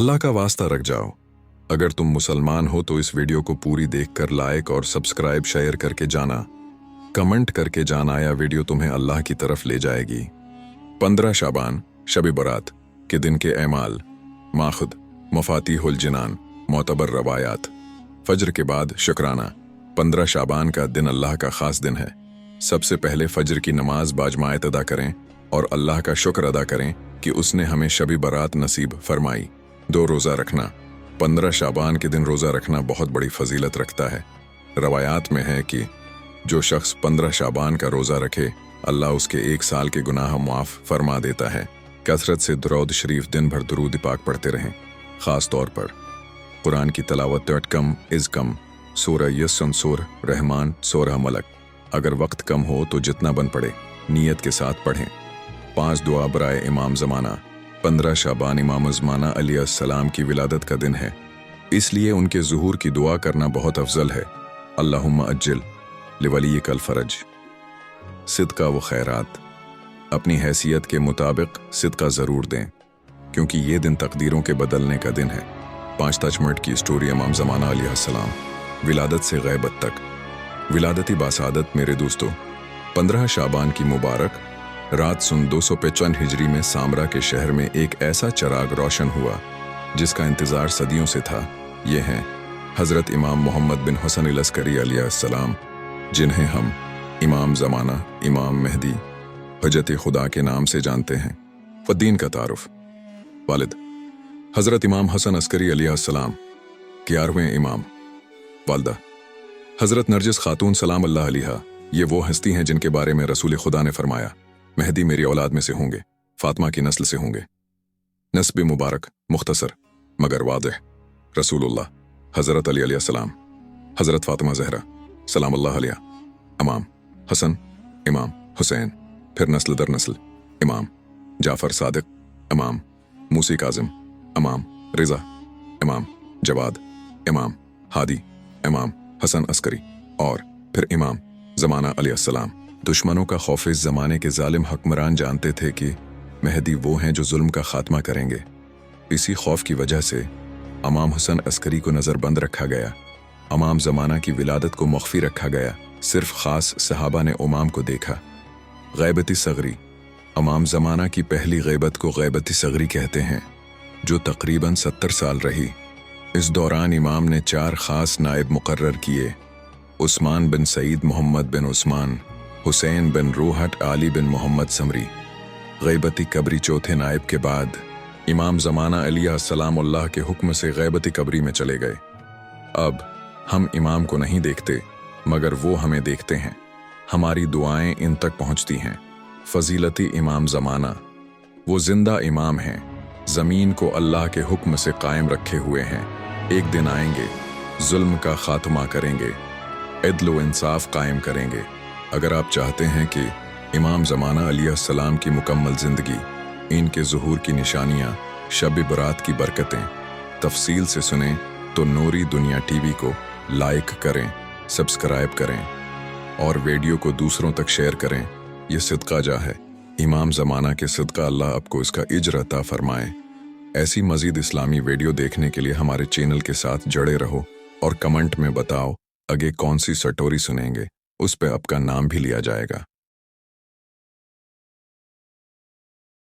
अल्लाह का वास्ता रख जाओ, अगर तुम मुसलमान हो तो इस वीडियो को पूरी देखकर लाइक और सब्सक्राइब शेयर करके जाना, कमेंट करके जाना, या वीडियो तुम्हें अल्लाह की तरफ ले जाएगी। 15 शाबान शब बरात के दिन के ऐमाल, माखुद, मफातीहुल जिनान, मोतबर रवायात। फजर के बाद शुक्राना। 15 शाबान का दिन अल्लाह का खास दिन है। सबसे पहले फजर की नमाज बाजमायत अदा करें और अल्लाह का शुक्र अदा करें कि उसने हमें शब बरात नसीब फरमाई। 2 रोज़ा रखना। 15 शाबान के दिन रोज़ा रखना बहुत बड़ी फजीलत रखता है। रवायात में है कि जो शख्स 15 शाबान का रोज़ा रखे, अल्लाह उसके 1 साल के गुनाह माफ़ फरमा देता है। कसरत से दुरूद शरीफ दिन भर दुरूद पाक पढ़ते रहें। ख़ास तौर पर कुरान की तलावत कम इज़ कम, सूरह यसन, सूरह रहमान, सूरह मलक। अगर वक्त कम हो तो जितना बन पड़े नीयत के साथ पढ़ें। 5 दुआ बराए इमाम ज़माना। 15 शाबान इमाम ज़माना अलैहिस्सलाम की विलादत का दिन है, इसलिए उनके ज़ुहूर की दुआ करना बहुत अफजल है। अल्लाहुम्मा अज्जिल लिवलियकल फ़रज। सिदका व खैरात। अपनी हैसियत के मुताबिक सिदका ज़रूर दें, क्योंकि ये दिन तकदीरों के बदलने का दिन है। 5 मिनट की स्टोरी इमाम ज़माना अलैहिस्सलाम, विलादत से ग़ैबत तक। विलादती बासादत। मेरे दोस्तों, 15 शाबान की मुबारक रात सन 255 हिजरी में सामरा के शहर में एक ऐसा चराग रोशन हुआ जिसका इंतज़ार सदियों से था। ये हैं हज़रत इमाम मोहम्मद बिन हुसैन अलअस्करी अलैहिस्सलाम, जिन्हें हम इमाम ज़माना, इमाम मेहदी, हजरत खुदा के नाम से जानते हैं। फ़दीन का तारुफ। वालिद हज़रत इमाम हसन अस्करी अलैहिस्सलाम, 11वें इमाम। वालदा हज़रत नरजिस खातून सलाम अल्लाह अलैहा। ये वो हस्ती हैं जिनके बारे में रसूल खुदा ने फरमाया, मेहदी मेरी औलाद में से होंगे, फातिमा की नस्ल से होंगे। नस्ब मुबारक मुख्तसर मगर वाज़ेह। रसूलुल्लाह हज़रत अली अलैहिस्सलाम, हज़रत फातिमा ज़हरा सलाम अल्लाह अलैहा, इमाम हसन, इमाम हुसैन, फिर नस्ल दर नस्ल इमाम जाफ़र सादिक, इमाम मूसी काज़िम, इमाम रिज़ा, इमाम जवाद, इमाम हादी, इमाम हसन अस्करी, और फिर इमाम ज़माना अलैहिस्सलाम। दुश्मनों का खौफ इस ज़माने के जालिम हुक्मरान जानते थे कि मेहदी वो हैं जो जुल्म का खात्मा करेंगे। इसी खौफ की वजह से इमाम हुसैन अस्करी को नज़रबंद रखा गया। इमाम ज़माना की विलादत को मख्फी रखा गया। सिर्फ ख़ास सहाबा ने इमाम को देखा। ग़ैबती सगरी। इमाम ज़माना की पहली ग़ैबत को ग़ैबती सगरी कहते हैं, जो तकरीबन 70 साल रही। इस दौरान इमाम ने 4 ख़ास नायब मुकर्रर किए: उस्मान बिन सईद, मोहम्मद बिन उस्मान, हुसैन बिन रूहट, आली बिन मोहम्मद समरी। ग़ैबती कबरी चौथे नायब के बाद इमाम ज़माना अलैहिस्सलामुल्लाह के हुक्म से ग़ैबती कबरी में चले गए। अब हम इमाम को नहीं देखते, मगर वो हमें देखते हैं। हमारी दुआएं इन तक पहुंचती हैं। फ़जीलती इमाम ज़माना। वो ज़िंदा इमाम हैं, ज़मीन को अल्लाह के हुक्म से कायम रखे हुए हैं। एक दिन आएंगे, जुल्म का खात्मा करेंगे, इद्ल व इंसाफ कायम करेंगे। अगर आप चाहते हैं कि इमाम ज़माना अलैहिस्सलाम की मुकम्मल ज़िंदगी, इनके ज़ुहूर की निशानियाँ, शब बरात की बरकतें तफसील से सुनें तो नूरी दुनिया टीवी को लाइक करें, सब्सक्राइब करें और वीडियो को दूसरों तक शेयर करें। यह सदका जा है। इमाम ज़माना के सदका अल्लाह आपको इसका इज्र अता फरमाए। ऐसी मज़ीद इस्लामी वीडियो देखने के लिए हमारे चैनल के साथ जुड़े रहो और कमेंट में बताओ आगे कौन सी स्टोरी सुनेंगे, उस पर आपका नाम भी लिया जाएगा।